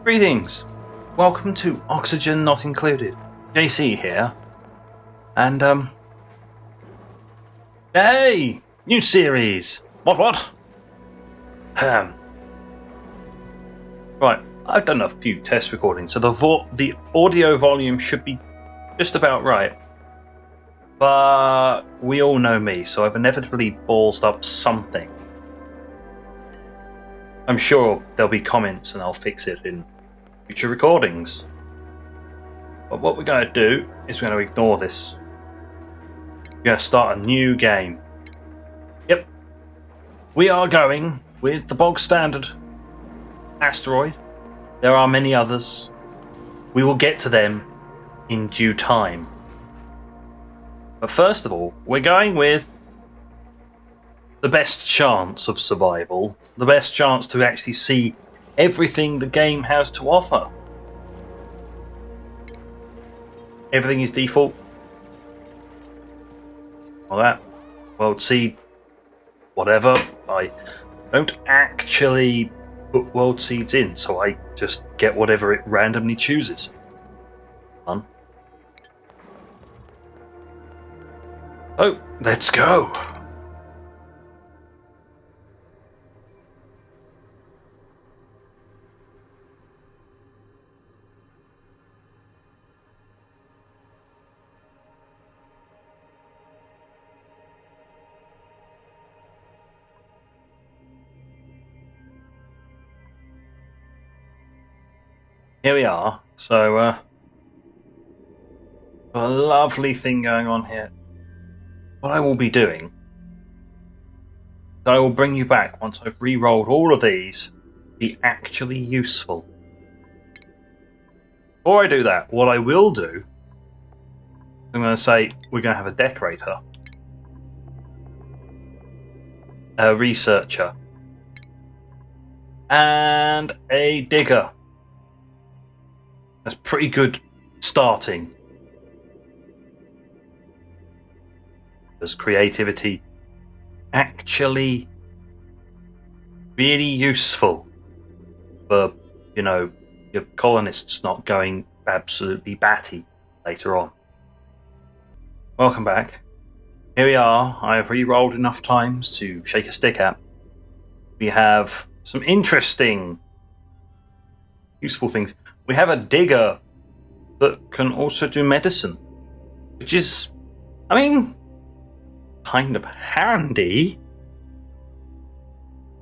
Greetings, welcome to Oxygen Not Included. JC here, and hey, new series. What? Right, I've done a few test recordings, so the audio volume should be just about right. But we all know me, so I've inevitably ballsed up something. I'm sure there'll be comments and I'll fix it in future recordings. But what we're going to do is we're going to ignore this. We're going to start a new game. Yep. We are going with the bog standard asteroid. There are many others. We will get to them in due time. But first of all, we're going with the best chance of survival, the best chance to actually see everything the game has to offer. Everything is default. Well, that world seed, whatever. I don't actually put world seeds in, so I just get whatever it randomly chooses. Fun. So, let's go. Here we are. So, a lovely thing going on here. What I will be doing is I will bring you back once I've re-rolled all of these to be actually useful. Before I do that, what I will do, I'm going to say we're going to have a decorator, a researcher, and a digger. That's pretty good starting. Because creativity actually really useful for, your colonists not going absolutely batty later on. Welcome back. Here we are. I have re-rolled enough times to shake a stick at. We have some interesting, useful things. We have a digger that can also do medicine, which is, kind of handy.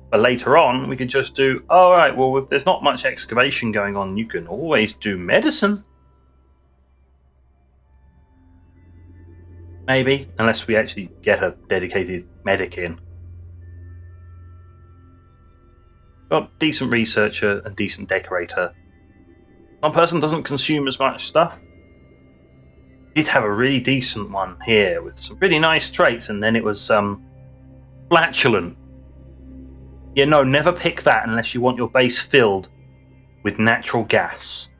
But later on, we could just do, alright, well, if there's not much excavation going on, you can always do medicine. Maybe, unless we actually get a dedicated medic in. Got decent researcher and decent decorator. One person doesn't consume as much stuff. Did have a really decent one here with some pretty nice traits, and then it was flatulent. Yeah, no, never pick that unless you want your base filled with natural gas.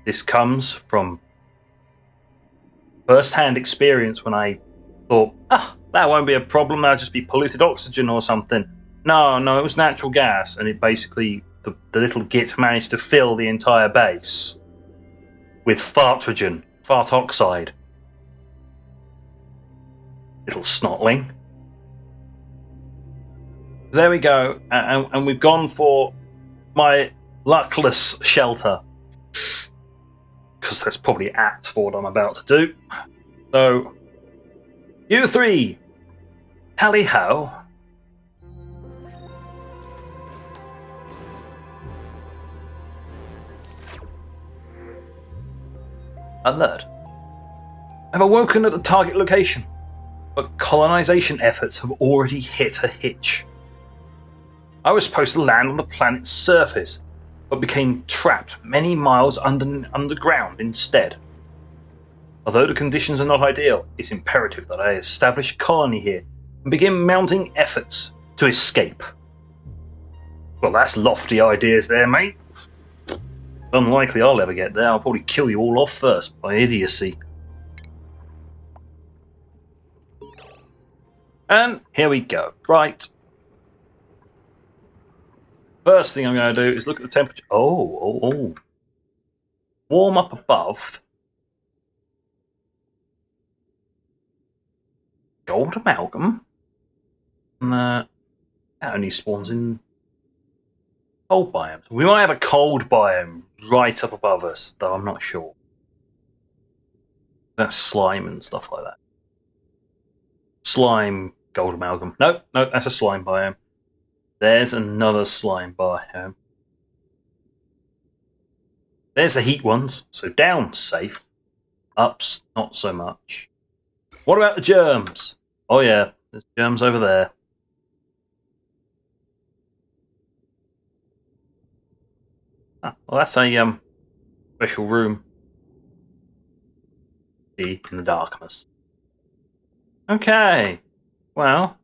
This comes from first-hand experience when I thought, that won't be a problem, that'll just be polluted oxygen or something. No, it was natural gas, and it basically, the little git managed to fill the entire base with fartrogen, fart oxide. Little snotling. There we go, and we've gone for my luckless shelter, because that's probably apt for what I'm about to do. So, you three, tally ho. Alert. I've awoken at the target location, but colonization efforts have already hit a hitch. I was supposed to land on the planet's surface, but became trapped many miles underground instead. Although the conditions are not ideal, it's imperative that I establish a colony here and begin mounting efforts to escape. Well, that's lofty ideas there, mate. Unlikely I'll ever get there. I'll probably kill you all off first by idiocy. And here we go. Right. First thing I'm going to do is look at the temperature. Oh. Warm up above. Gold amalgam. And that only spawns in cold biomes. We might have a cold biome right up above us, though I'm not sure. That's slime and stuff like that. Slime, gold amalgam. Nope, that's a slime biome. There's another slime biome. There's the heat ones. So down's safe. Up's not so much. What about the germs? Oh yeah, there's germs over there. Ah, well, that's a special room. See, in the darkness. Okay, well,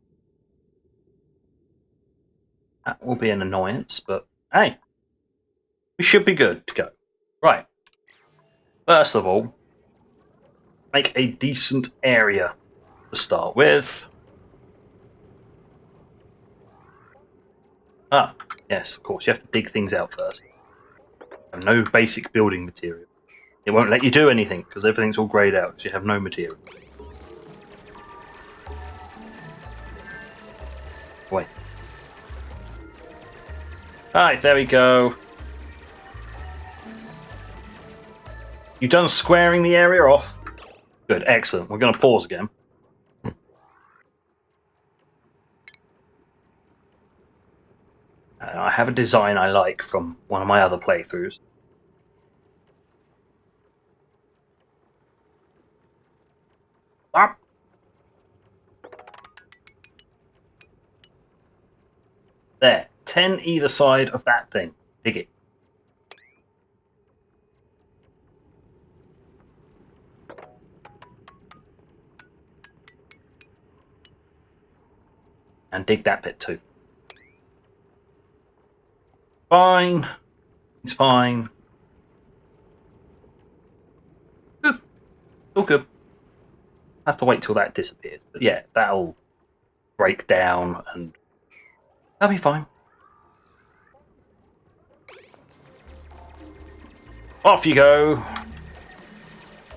that will be an annoyance, but hey, we should be good to go. Right. First of all, make a decent area to start with. Ah, yes, of course, you have to dig things out first. Have no basic building material. It won't let you do anything because everything's all greyed out because you have no material. Wait. Alright, there we go. You done squaring the area off? Good, excellent. We're going to pause again. I have a design I like from one of my other playthroughs. Ah. There, 10 either side of that thing. Dig it. And dig that bit too. Fine. It's fine. Good. All good. I have to wait till that disappears. But yeah, that'll break down and that'll be fine. Off you go.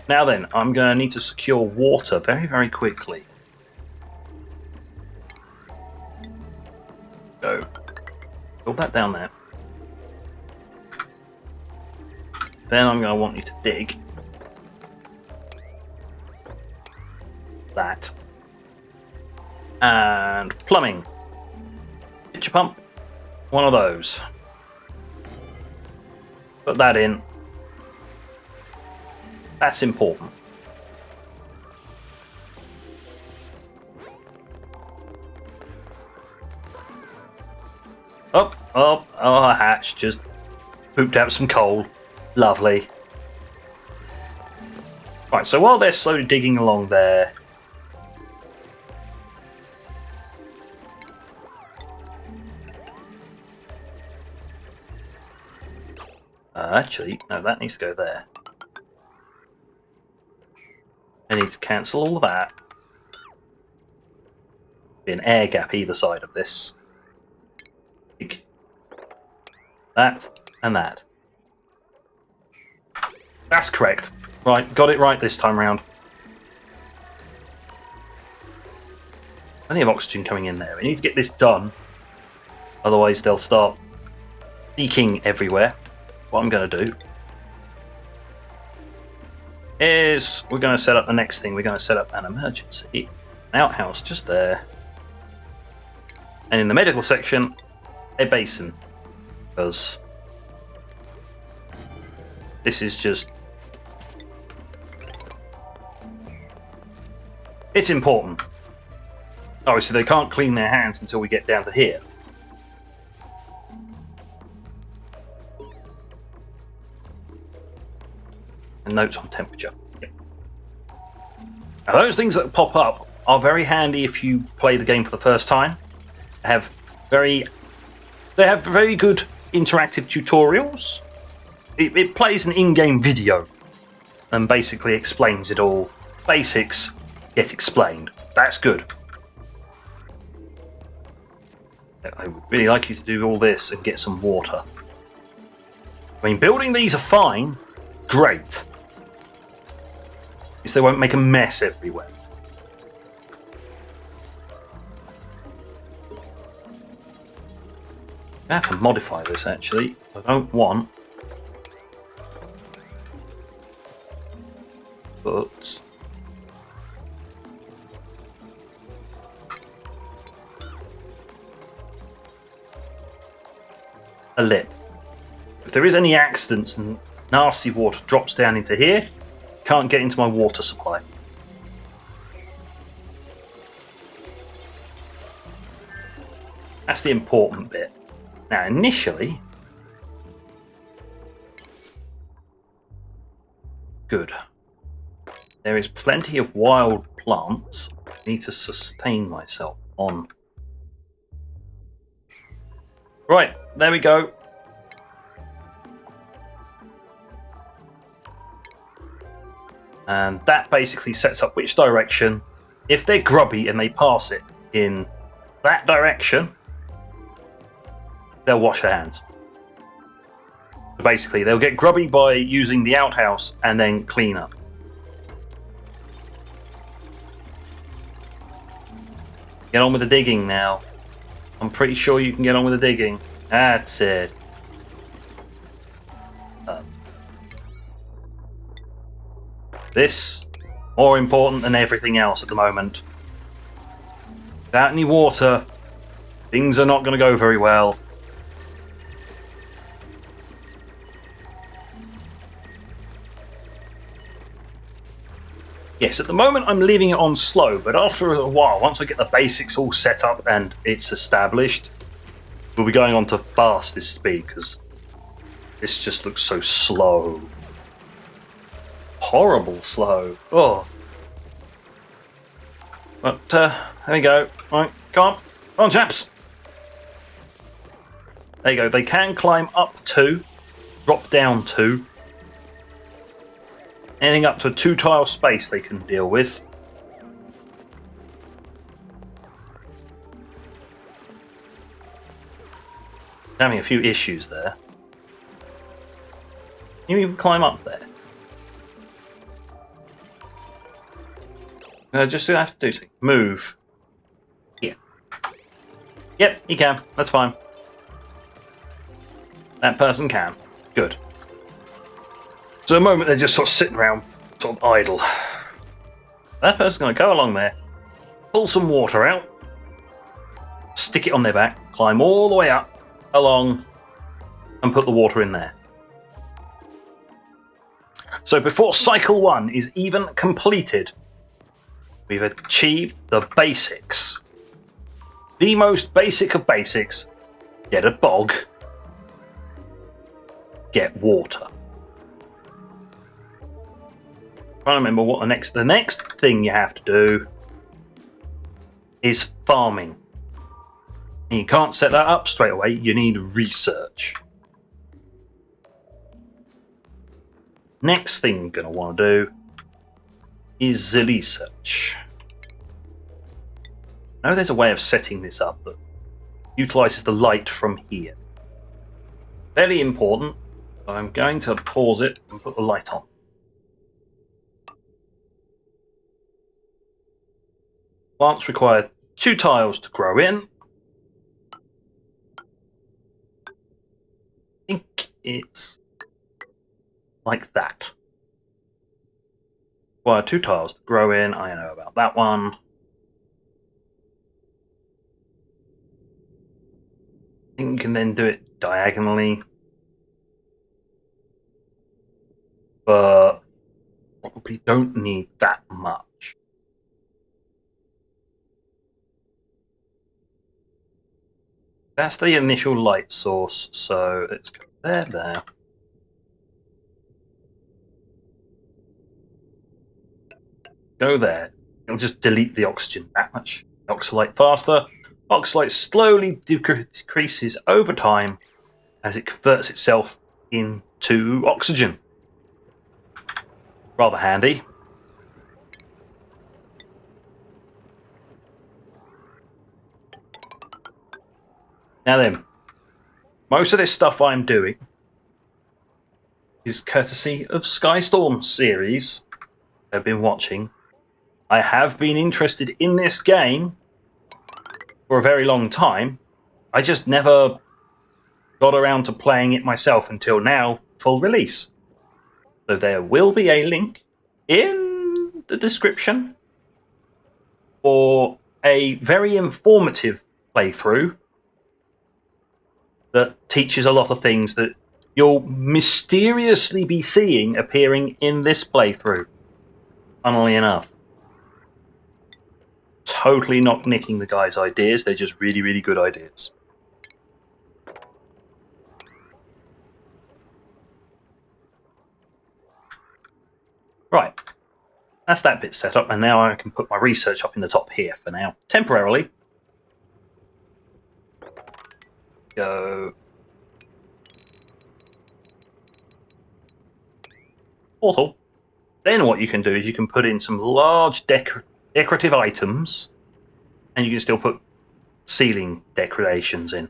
Now then, I'm going to need to secure water very, very quickly. Go. Build that down there. Then I'm going to want you to dig that. And plumbing. Pitcher pump. One of those. Put that in. That's important. Oh, a hatch just pooped out some coal. Lovely. Right, so while they're slowly digging along there, actually, no, that needs to go there. I need to cancel all of that. Be an air gap either side of this. That and that. That's correct. Right, got it right this time round. Plenty of oxygen coming in there. We need to get this done. Otherwise they'll start leaking everywhere. What I'm going to do is we're going to set up the next thing. We're going to set up an emergency. An outhouse just there. And in the medical section, a basin. Because this is just... it's important. Obviously, they can't clean their hands until we get down to here. And notes on temperature. Yep. Now, those things that pop up are very handy if you play the game for the first time. They have very good interactive tutorials. It plays an in-game video and basically explains it all. Basics get explained. That's good. I would really like you to do all this and get some water. I mean, building these are fine. Great. Because they won't make a mess everywhere. I have to modify this, actually. I don't want... But... a lip. If there is any accidents and nasty water drops down into here, can't get into my water supply. That's the important bit. Now, initially... Good. There is plenty of wild plants. I need to sustain myself on. Right, there we go. And that basically sets up which direction. If they're grubby and they pass it in that direction, they'll wash their hands. So basically, they'll get grubby by using the outhouse and then clean up. Get on with the digging now. I'm pretty sure you can get on with the digging. That's it. This, more important than everything else at the moment. Without any water, things are not going to go very well. Yes, at the moment I'm leaving it on slow, but after a while, once I get the basics all set up and it's established, we'll be going on to fastest speed, because this just looks so slow. Horrible slow. Oh. But, there we go. Right, come on, chaps. There you go. They can climb up 2, drop down 2. Anything up to a 2-tile space they can deal with. Having a few issues there. Can you even climb up there? Just have to do something. Move. Here. Yep, you can. That's fine. That person can. Good. So at the moment they're just sort of sitting around, sort of idle. That person's going to go along there, pull some water out, stick it on their back, climb all the way up, along, and put the water in there. So before cycle 1 is even completed, we've achieved the basics. The most basic of basics: get a bog, get water. Trying to remember what the next thing you have to do is farming. And you can't set that up straight away, you need research. Next thing you're going to want to do is the research. I know there's a way of setting this up that utilizes the light from here. Very important, so I'm going to pause it and put the light on. Plants require 2 tiles to grow in. I think it's like that. Require 2 tiles to grow in. I know about that one. I think you can then do it diagonally. But probably don't need that much. That's the initial light source, so let's go there. Go there. It'll just delete the oxygen that much. Oxalate faster. Oxalate slowly decreases over time as it converts itself into oxygen. Rather handy. Now then, most of this stuff I'm doing is courtesy of Skystorm series I've been watching. I have been interested in this game for a very long time. I just never got around to playing it myself until now, full release. So there will be a link in the description for a very informative playthrough that teaches a lot of things that you'll mysteriously be seeing appearing in this playthrough, funnily enough. Totally not nicking the guy's ideas, they're just really, really good ideas. Right, that's that bit set up, and now I can put my research up in the top here for now, temporarily. Go portal. Then what you can do is you can put in some large decorative items, and you can still put ceiling decorations in.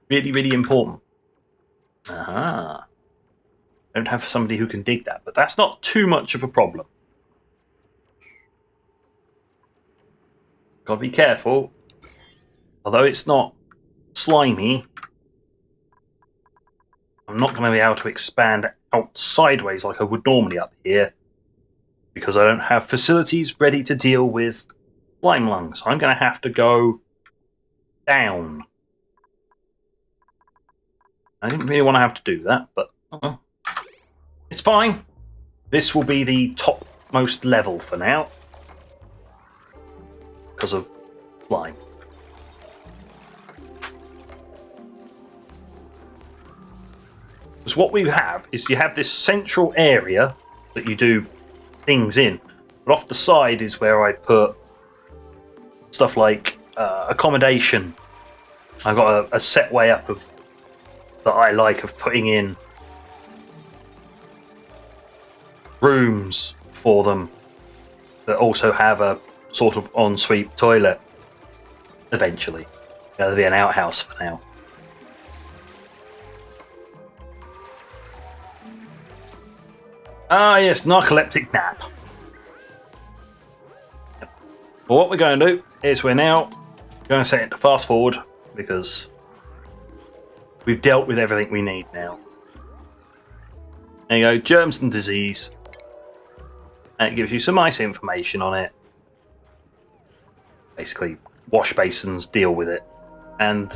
Really, really important. Aha. Don't have somebody who can dig that, but that's not too much of a problem. Gotta be careful. Although it's not slimy, I'm not going to be able to expand out sideways like I would normally up here, because I don't have facilities ready to deal with slime lungs. So I'm going to have to go down. I didn't really want to have to do that, but it's fine. This will be the topmost level for now, because of slime. Because what we have is you have this central area that you do things in, but off the side is where I put stuff like accommodation. I've got a set way up of that I like of putting in rooms for them that also have a sort of ensuite toilet eventually. There'll be an outhouse for now. Ah, yes, narcoleptic nap. Well, what we're going to do is we're now going to set it to fast forward, because we've dealt with everything we need now. There you go, germs and disease. And it gives you some nice information on it. Basically, wash basins deal with it. And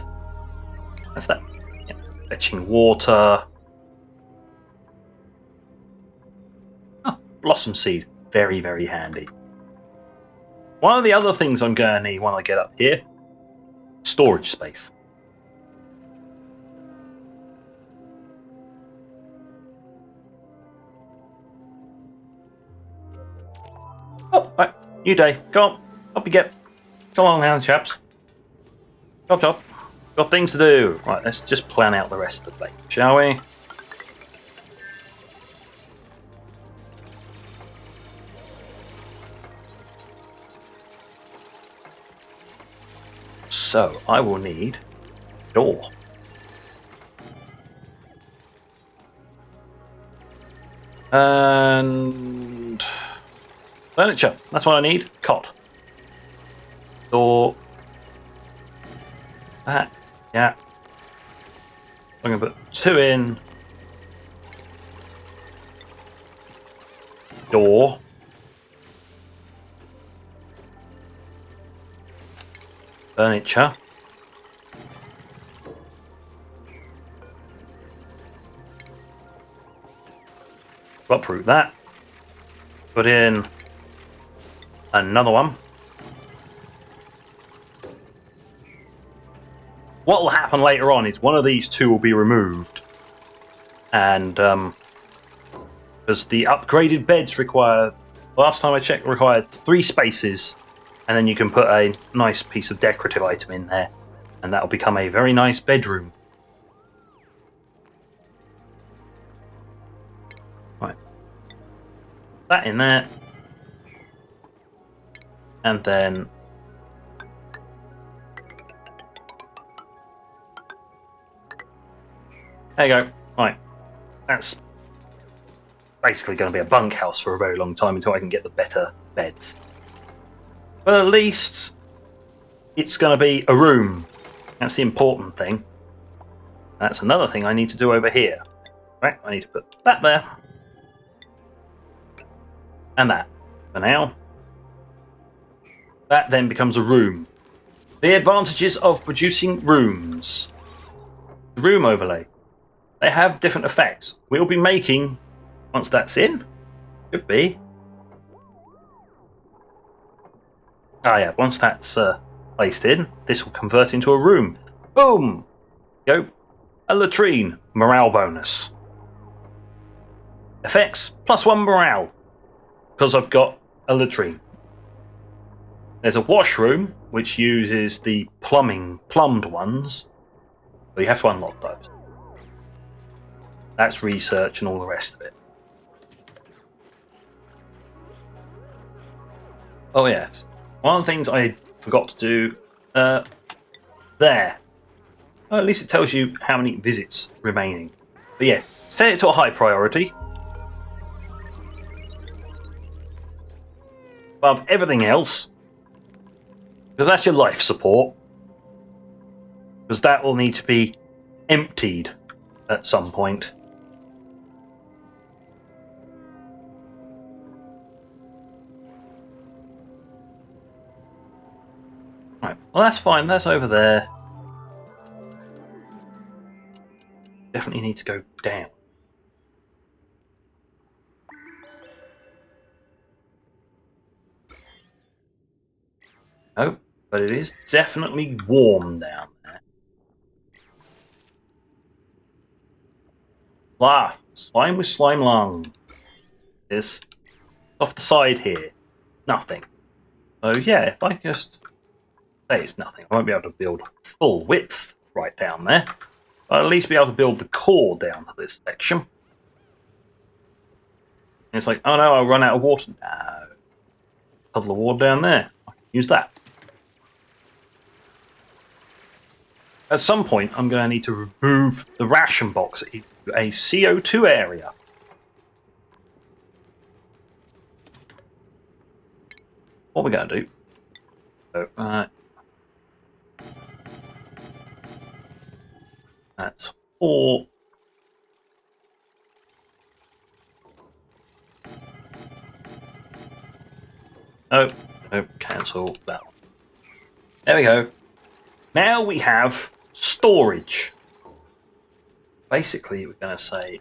that's that. Yeah. Fetching water. Oh, blossom seed. Very, very handy. One of the other things I'm going to need when I get up here, storage space. Oh, right. New day. Come on. Up you get. Come on now, chaps. Chop, chop. Got things to do. Right, let's just plan out the rest of the day, shall we? So, I will need a door. And furniture. That's what I need. Cot. Door. That. Yeah. I'm going to put 2 in. Door. Furniture. Uproot that. Put in another one. What will happen later on is one of these two will be removed, and because the upgraded beds require, last time I checked, required 3 spaces, and then you can put a nice piece of decorative item in there, and that will become a very nice bedroom. Right, that in there, and then There you go. Right. That's basically going to be a bunkhouse for a very long time until I can get the better beds. But at least it's going to be a room. That's the important thing. That's another thing I need to do over here. Right, I need to put that there. And that. For now. That then becomes a room. The advantages of producing rooms. The room overlay. They have different effects. We'll be making, once that's in, should be. Ah yeah, once that's placed in, this will convert into a room. Boom! Go. A latrine. Morale bonus. Effects, +1 morale. Because I've got a latrine. There's a washroom, which uses the plumbed ones. But you have to unlock those. That's research and all the rest of it. Oh yes. One of the things I forgot to do there. Well, at least it tells you how many visits remaining. But yeah, set it to a high priority. Above everything else. Because that's your life support. Because that will need to be emptied at some point. Right, well that's fine, that's over there. Definitely need to go down. No, but it is definitely warm down there. Slime with slime lung. Is off the side here. Nothing. So yeah, if I just say it's nothing, I won't be able to build full width right down there. But I'll at least be able to build the core down to this section. And it's like, oh no, I'll run out of water. No. Puddle of water down there. I can use that. At some point, I'm going to need to remove the ration box into a CO2 area. What we're going to do... So, that's 4. No, cancel that one. There we go. Now we have storage. Basically, we're going to say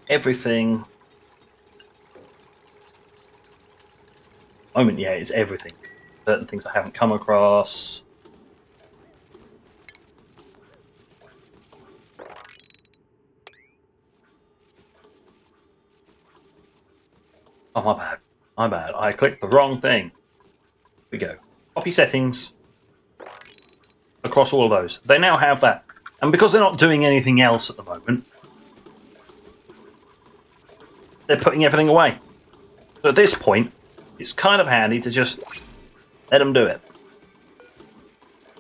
everything. Moment, yeah, it's everything. Certain things I haven't come across. Oh, my bad. My bad. I clicked the wrong thing. Here we go. Copy settings. Across all of those. They now have that. And because they're not doing anything else at the moment, they're putting everything away. So at this point, it's kind of handy to just let them do it.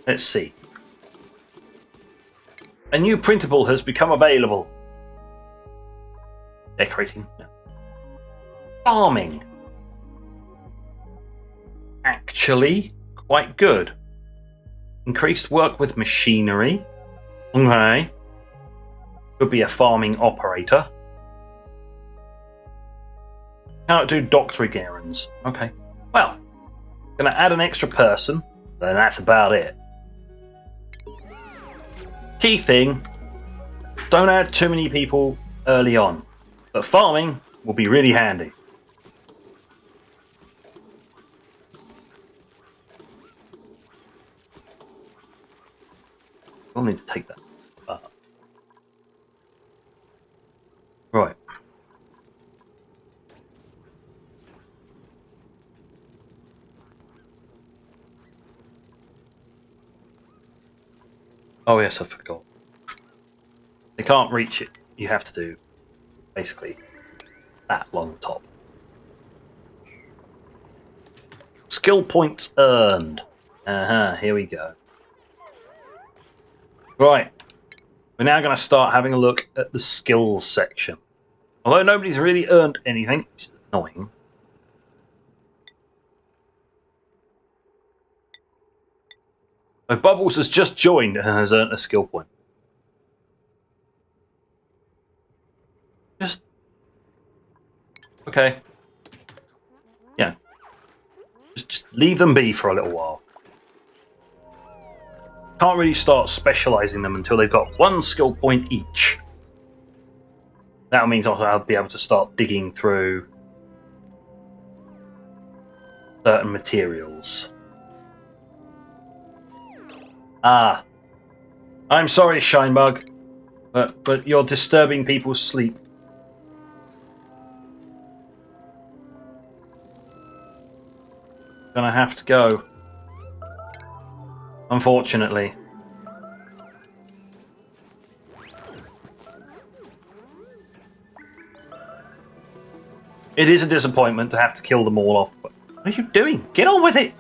Let's see. A new printable has become available. Decorating. No. Farming. Actually, quite good. Increased work with machinery. Okay. Could be a farming operator. Cannot do doctoring errands. Okay. Well, gonna add an extra person, then that's about it. Key thing, don't add too many people early on. But farming will be really handy. We'll need to take that up. Right. Oh yes, I forgot. They can't reach it. You have to do basically that along the top. Skill points earned. Here we go. Right. We're now going to start having a look at the skills section. Although nobody's really earned anything, which is annoying. So Bubbles has just joined and has earned a skill point. Just... okay. Yeah. Just leave them be for a little while. Can't really start specialising them until they've got 1 skill point each. That means I'll be able to start digging through certain materials. Ah. I'm sorry, Shinebug, but you're disturbing people's sleep. Gonna have to go. Unfortunately. It is a disappointment to have to kill them all off. But what are you doing? Get on with it!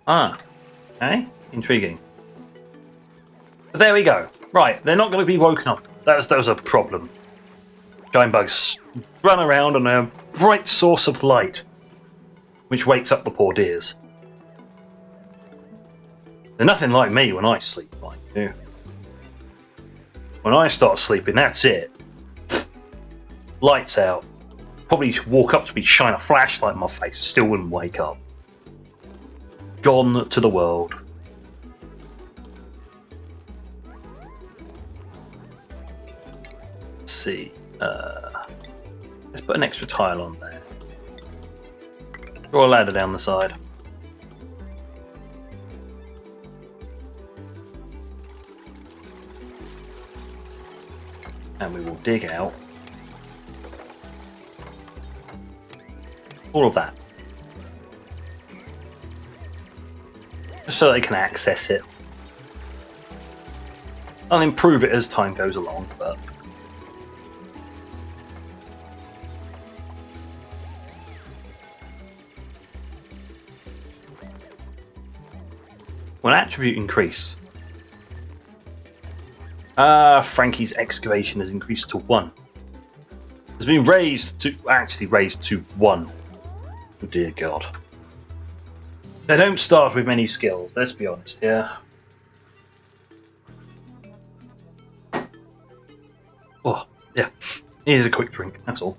Ah. Okay. Intriguing. But there we go. Right, they're not going to be woken up. That was a problem. Giant bugs run around on a bright source of light, which wakes up the poor dears. They're nothing like me when I sleep, like you. When I start sleeping, that's it. Lights out. Probably walk up to me, shine a flashlight in my face, still wouldn't wake up. Gone to the world. Let's see. Let's put an extra tile on there. Draw a ladder down the side. And we will dig out all of that. Just so they can access it. I'll improve it as time goes along, but... will an attribute increase? Frankie's excavation has increased to 1. It's been raised to... actually raised to 1. Oh dear God. They don't start with many skills, let's be honest here. Oh, yeah. Needed a quick drink, that's all.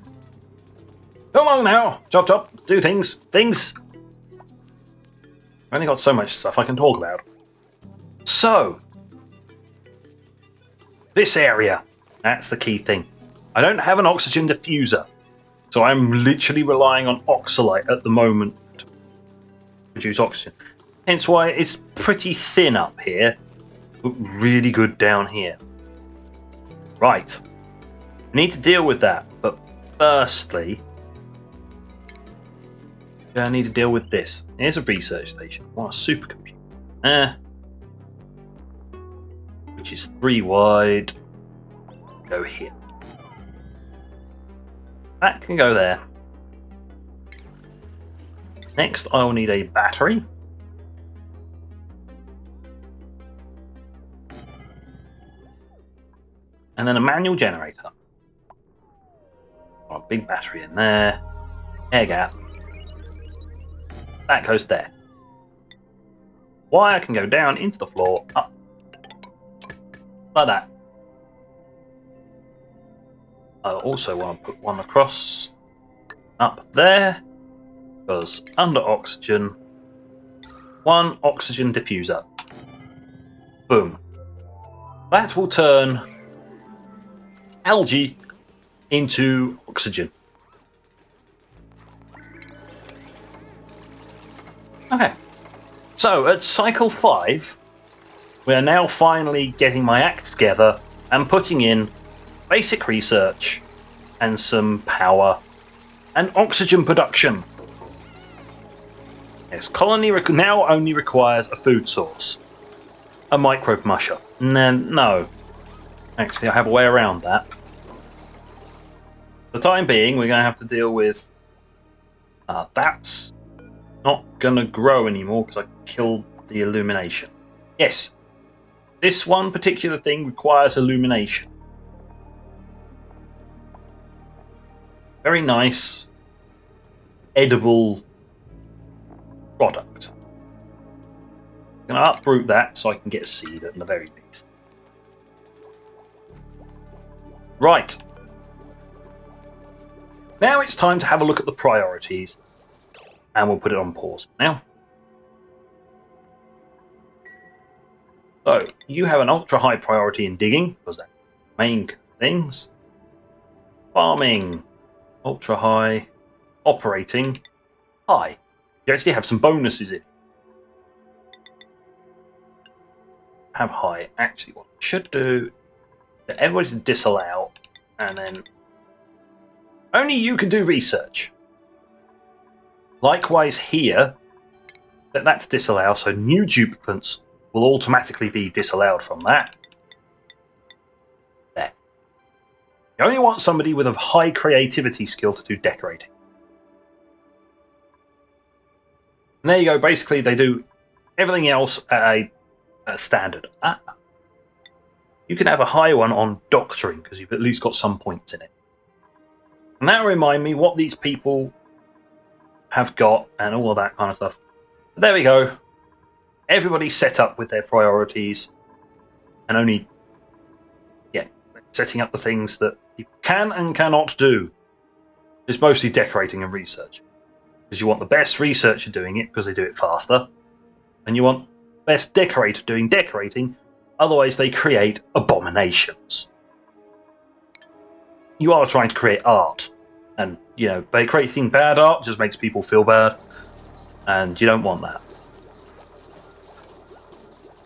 Come on now! Chop chop, do things! Things! I've only got so much stuff I can talk about. So, this area, that's the key thing. I don't have an oxygen diffuser, so I'm literally relying on oxalite at the moment to produce oxygen. Hence why it's pretty thin up here, but really good down here. Right, I need to deal with that, but firstly, I need to deal with this. Here's a research station. I want a supercomputer. Which is 3 wide. Go here. That can go there. Next, I will need a battery. And then a manual generator. Got a big battery in there. Air gap. That goes there. Wire can go down into the floor, up. Like that. I also want to put one across up there, because under oxygen, 1 oxygen diffuser. Boom. That will turn algae into oxygen. Okay. So at cycle 5, we are now finally getting my act together and putting in basic research and some power and oxygen production. Yes, colony now only requires a food source. A microbe musher. No. Actually, I have a way around that. For the time being, we're going to have to deal with... that's not going to grow anymore because I killed the illumination. Yes. This one particular thing requires illumination. Very nice, edible product. I'm going to uproot that so I can get a seed at the very least. Right. Now it's time to have a look at the priorities, and we'll put it on pause now. So, you have an ultra high priority in digging, because that's the main things. Farming, ultra high. Operating, high. You actually have some bonuses in it. Have high. Actually, what I should do is everybody to disallow, and then only you can do research. Likewise here, set that to disallow, so new duplicates will automatically be disallowed from that. There. You only want somebody with a high creativity skill to do decorating. And there you go, basically they do everything else at a standard. You can have a high one on doctoring, because you've at least got some points in it. And that'll remind me what these people have got and all of that kind of stuff. But there we go. Everybody's set up with their priorities, and only setting up the things that people can and cannot do. It's mostly decorating and research. Because you want the best researcher doing it, because they do it faster. And you want the best decorator doing decorating, otherwise they create abominations. You are trying to create art. And, by creating bad art just makes people feel bad. And you don't want that.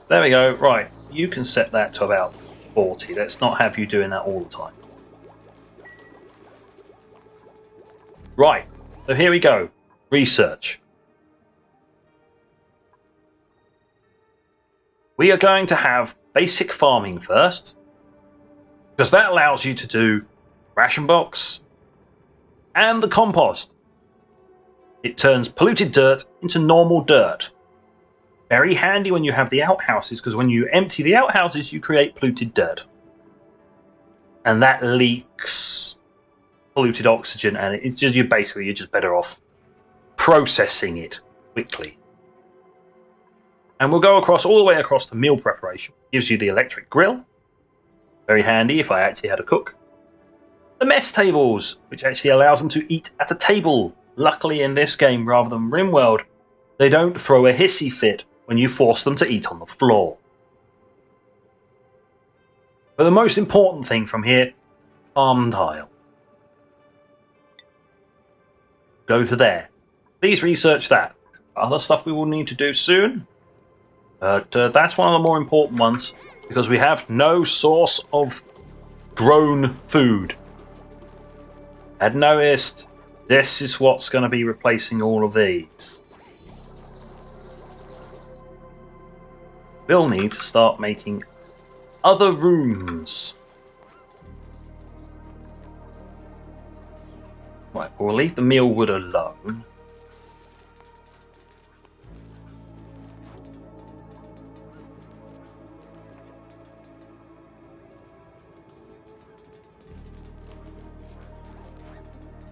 There we go. Right. You can set that to about 40. Let's not have you doing that all the time. Right. So here we go. Research. We are going to have basic farming first, because that allows you to do ration box and the compost. It turns polluted dirt into normal dirt. Very handy when you have the outhouses, because when you empty the outhouses, you create polluted dirt. And that leaks polluted oxygen, and you're just better off processing it quickly. And we'll go all the way across to meal preparation. Gives you the electric grill. Very handy if I actually had a cook. The mess tables, which actually allows them to eat at a table. Luckily in this game, rather than RimWorld, they don't throw a hissy fit when you force them to eat on the floor. But the most important thing from here, farm tile. Go to there. Please research that. Other stuff we will need to do soon. But that's one of the more important ones, because we have no source of grown food. Had noticed, this is what's going to be replacing all of these. We'll need to start making other rooms. Right, we'll leave the meal wood alone.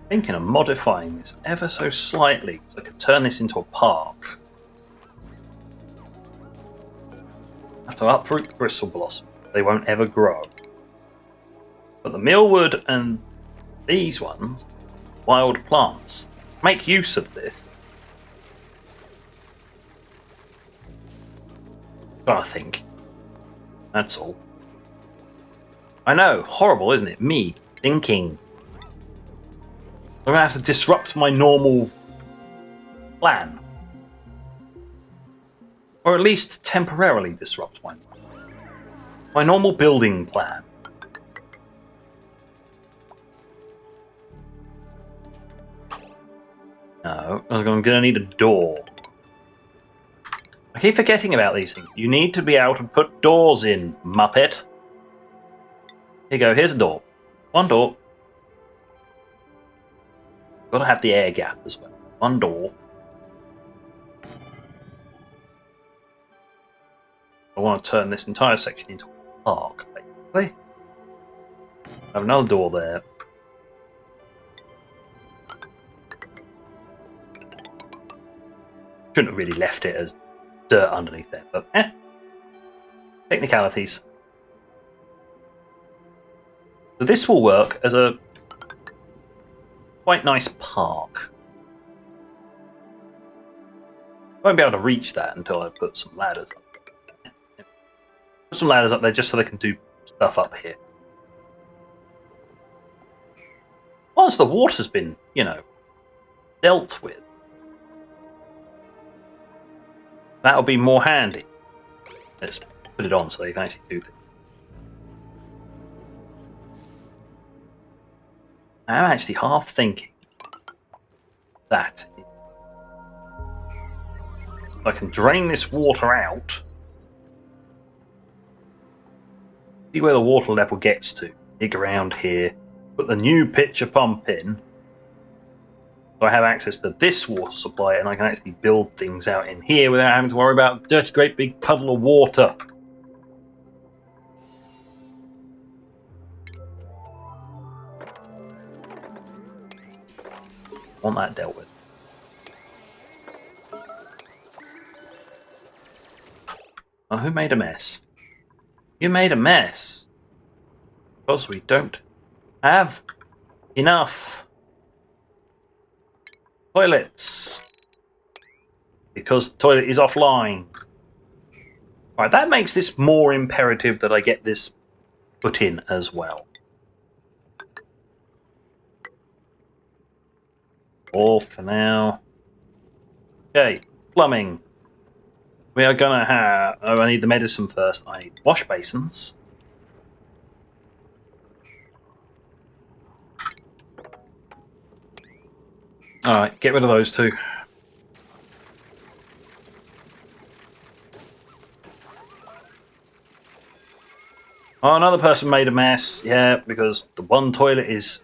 Thinking of modifying this ever so slightly, so I could turn this into a park. I have to uproot the bristle blossom. They won't ever grow. But the mealwood and these ones, wild plants, make use of this. I think. That's all. I know, horrible, isn't it? Me thinking. I'm going to have to disrupt my normal plan. Or at least temporarily disrupt my normal building plan. No, I'm going to need a door. I keep forgetting about these things. You need to be able to put doors in, Muppet. Here you go, here's a door. One door. Got to have the air gap as well. One door. I want to turn this entire section into a park, basically. I have another door there. Shouldn't have really left it as dirt underneath there, but technicalities. So this will work as a quite nice park. I won't be able to reach that until I put some ladders up. Put some ladders up there just so they can do stuff up here. Once the water's been, dealt with, that'll be more handy. Let's put it on so they can actually do things. I'm actually half thinking that I can drain this water out, see where the water level gets to, dig around here, put the new pitcher pump in, so I have access to this water supply and I can actually build things out in here without having to worry about a dirty great big puddle of water. Want that dealt with. Oh, who made a mess? You made a mess. Because we don't have enough toilets. Because the toilet is offline. Right, that makes this more imperative that I get this put in as well. All for now. Okay, plumbing. We are gonna have... Oh, I need the medicine first. I need wash basins. Alright, get rid of those two. Oh, another person made a mess. Yeah, because the one toilet is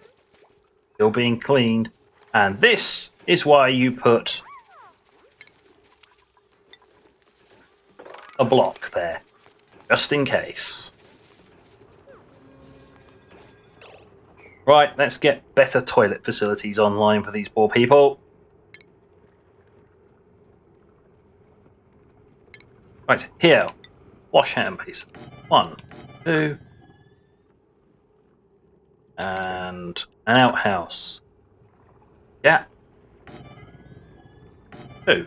still being cleaned. And this is why you put a block there. Just in case. Right, let's get better toilet facilities online for these poor people. Right, here. Wash hand basin. 1, 2. And an outhouse. Yeah. 2.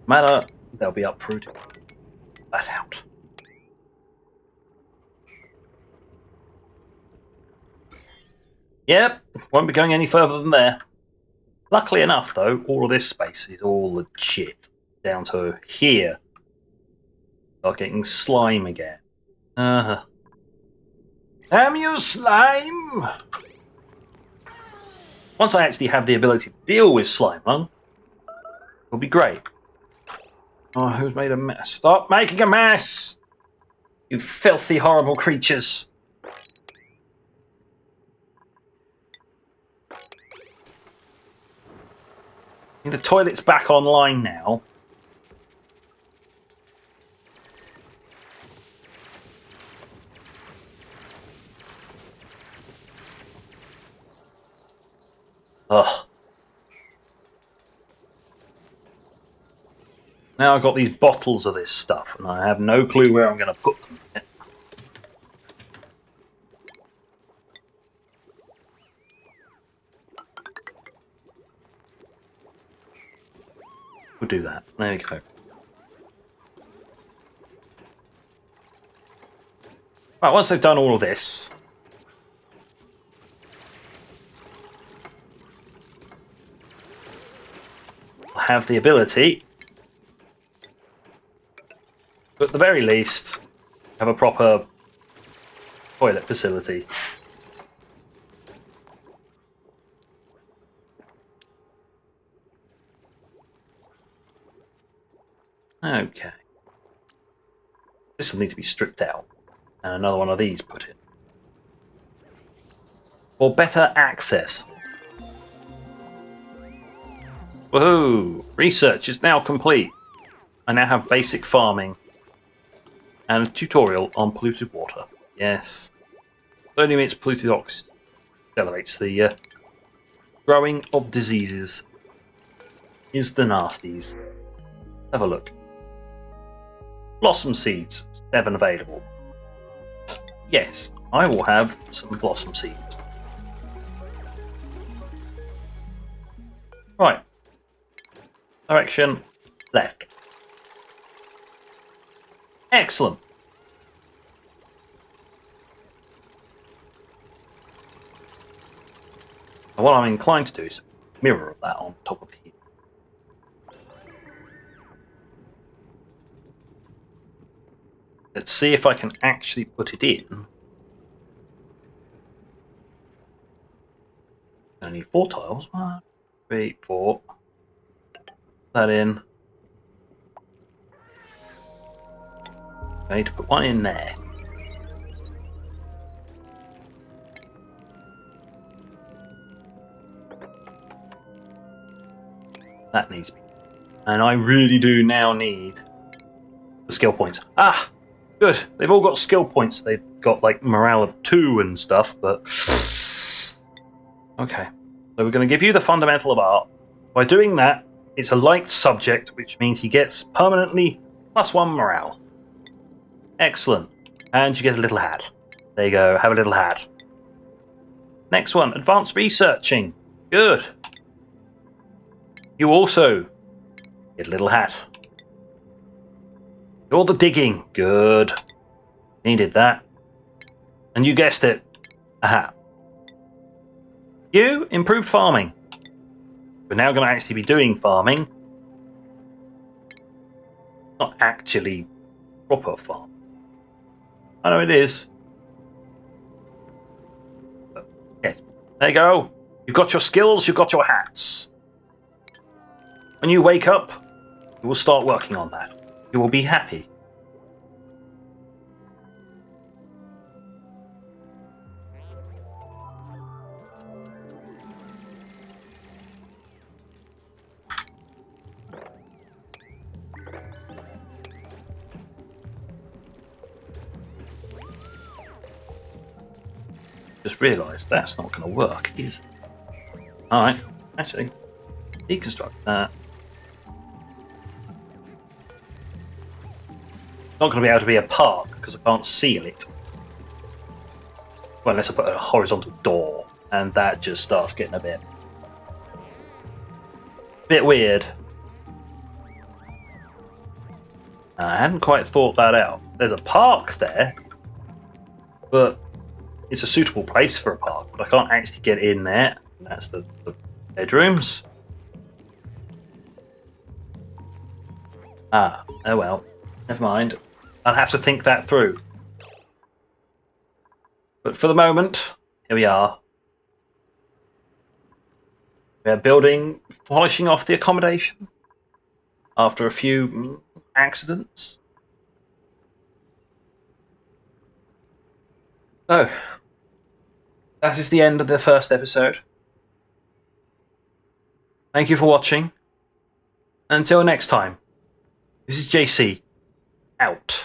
Matter, they'll be uprooted. That out. Yep, won't be going any further than there. Luckily enough, though, all of this space is all legit. Down to here. Start getting slime again. Damn you, slime! Once I actually have the ability to deal with slime, it'll be great. Oh, who's made a mess? Stop making a mess! You filthy, horrible creatures. The toilet's back online now. Ugh. Now I've got these bottles of this stuff, and I have no clue where I'm going to put them yet. We'll do that. There you go. Right, once they've done all of this, I'll have the ability, at the very least, have a proper toilet facility. Okay. This will need to be stripped out. And another one of these put in. for better access. Woohoo! Research is now complete. I now have basic farming and a tutorial on polluted water. Yes. Slowly emits polluted oxygen. Accelerates the growing of diseases. Is the nasties. Have a look. Blossom seeds, 7 available. Yes, I will have some blossom seeds. Right. Direction left. Excellent. And what I'm inclined to do is mirror that on top of here. Let's see if I can actually put it in. I need 4 tiles. 1, 3, 4. That in. I need to put one in there. That needs to be. And I really do now need the skill points. Ah! Good. They've all got skill points. They've got like morale of 2 and stuff, but... Okay. So we're going to give you the fundamental of art. By doing that, it's a liked subject, which means he gets permanently +1 morale. Excellent. And you get a little hat. There you go. Have a little hat. Next one. Advanced researching. Good. You also get a little hat. All the digging. Good. Needed that. And you guessed it. A hat. You improved farming. We're now going to actually be doing farming. Not actually proper farm. I know it is. But yes. There you go. You've got your skills, you've got your hats. When you wake up, you will start working on that. You will be happy. Just realised that's not going to work, is it? Alright, actually, deconstruct that. It's not going to be able to be a park because I can't seal it. Well, unless I put a horizontal door, and that just starts getting a bit weird. I hadn't quite thought that out. There's a park there, but it's a suitable place for a park, but I can't actually get in there. That's the bedrooms. Ah, oh well. Never mind. I'll have to think that through. But for the moment, here we are. We're building, polishing off the accommodation after a few accidents. So, that is the end of the first episode. Thank you for watching. Until next time, this is JC, out.